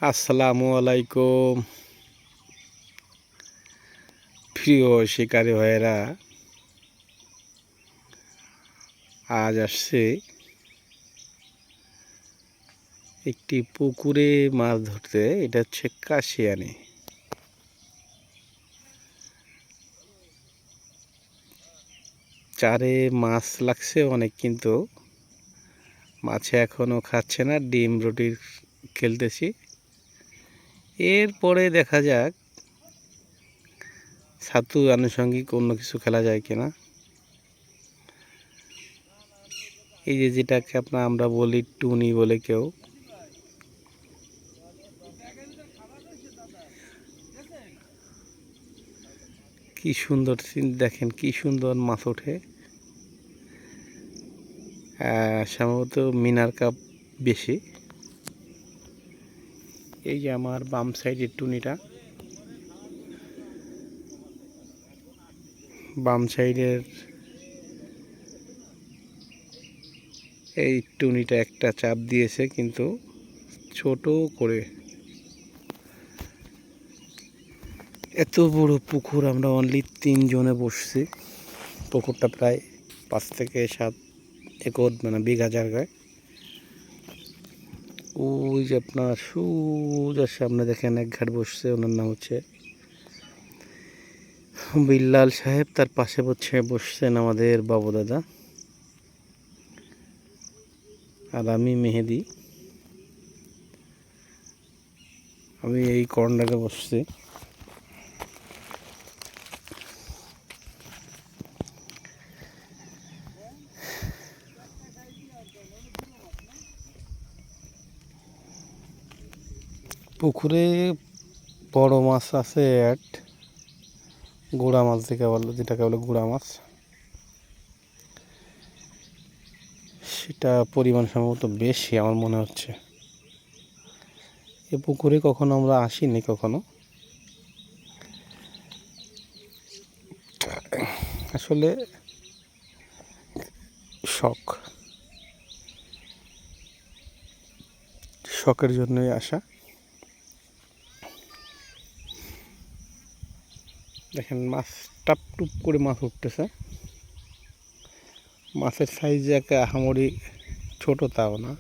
আসসালামু আলাইকুম প্রিয় শিকারী ভাইয়েরা। আজ আসছে একটি পুকুরে মাছ ধরতে। এটা হচ্ছে কাশিয়ানি। চারে মাছ লাগছে অনেক, কিন্তু মাছে এখনো খাচ্ছে না। ডিম রুটি খেলতেছি, এরপরে দেখা যাক ছাতু আনুষঙ্গিক অন্য কিছু খেলা যায় কিনা। এই যে যেটাকে আমরা বলি টুনি বলে কেউ, কি সুন্দর সিন দেখেন, কি সুন্দর মাছ ওঠে। সম্ভবত মিনার কাপ বেশি। এই যে আমার বাম সাইডের টুনিটা, বাম সাইডের এই টুনিটা একটা চাপ দিয়েছে, কিন্তু ছোট করে। এত বড় পুকুর, আমরা অনলি 3 জনে বসছি। পুকুরটা প্রায় 5 থেকে 7 একর, মানে বিঘা জায়গায়। ওই যে আপনার সোজা সামনে দেখেন এক ঘাট বসছে, ওনার নাম হচ্ছে বিল্লাল সাহেব। তার পাশে বসছেন আমাদের বাবু দাদা, আর আমি মেহেদি। আমি এই কর্নারে বসছি। পুকুরে বড় মাছ আছে, গুড়া মাছ যেটাকে বলে গুড়া মাছ। সেটা পরিমাণ সম্ভবত বেশি আমার মনে হচ্ছে। এ পুকুরে কখনো আমরা আসিনি কখনো। আসলে শখের জন্যই আসা। দেখেন মাছ টাপ টুপ করে মাছ উঠতেছে। মাছের সাইজ একে আহামরি ছোট তাও না।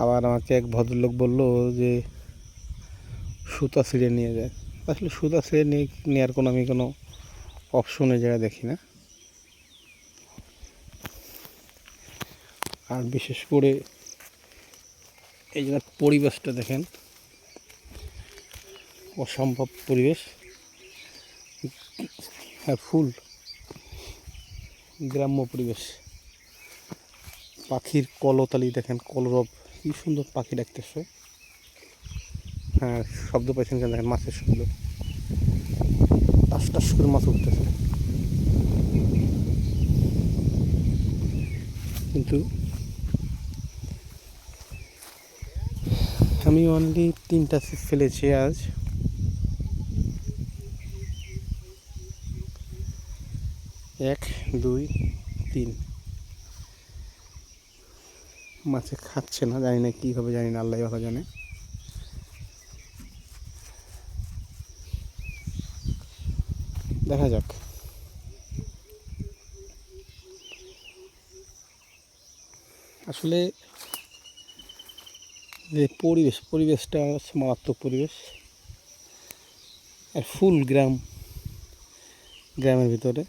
আবার আমাকে এক ভদ্রলোক বলল যে সুতা ছিঁড়ে নিয়ে যায়। আসলে সুতা ছিঁড়ে নেওয়ার আমি কোনো অপশন এই জায়গায় দেখি না। আর বিশেষ করে এই জায়গার পরিবেশটা দেখেন, অসম্ভব পরিবেশ। আর ফুল গ্রাম্য পরিবেশ। পাখির কলতালি দেখেন, কলরব, কি সুন্দর পাখি ডাকতেছে। হ্যাঁ, শব্দ পাইছেন কেন? দেখেন মাছের শব্দ, টাস টাস করে মাছ উঠতেছে। কিন্তু আমি অনলি 3টা ছিপ ফেলেছি আজ। এক, দুই, তিন। মাছে খাচ্ছে না, জানি না কী হবে, জানি না, আল্লাহ ভালো জানে। দেখা যাক। আসলে যে পরিবেশটা মারাত্মক পরিবেশ। আর ফুল গ্রামের ভিতরে।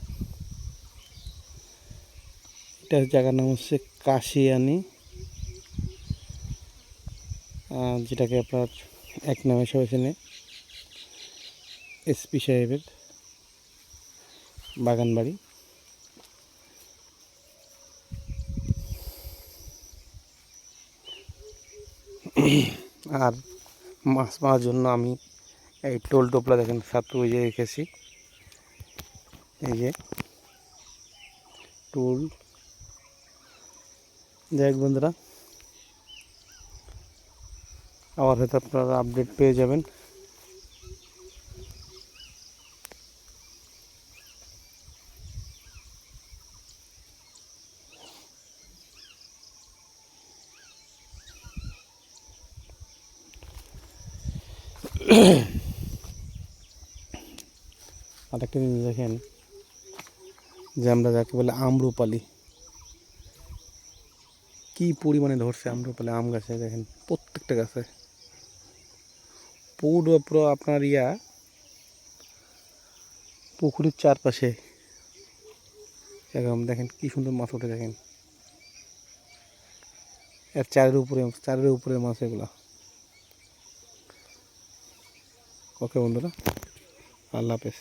এটার জায়গার নাম হচ্ছে কাশিয়ানি, যেটাকে আপনার এক নামে সবাই চেনে, এসপি সাহেবের বাগান বাড়ি। আর মাছ মারার জন্য আমি এই টোল টোপলা দেখেন ছাতু ওই যে রেখেছি। এই যে টোল। যাই হোক বন্ধুরা, আবার হয়তো আপনারা আপডেট পেয়ে যাবেন। আর একটা জিনিস দেখেন, যে আমরা যাকে বলে আম্রপালি, কি পরিমাণে ধরছে আম্রপালি আম গাছে। দেখেন প্রত্যেকটা গাছে পুরো পুরো আপনার পুকুরের চারপাশে একদম দেখেন কি সুন্দর মাছ ওঠে। দেখেন এর চারের উপরে মাছ এগুলা। ওকে বন্ধুরা, আল্লাহ হাফেজ।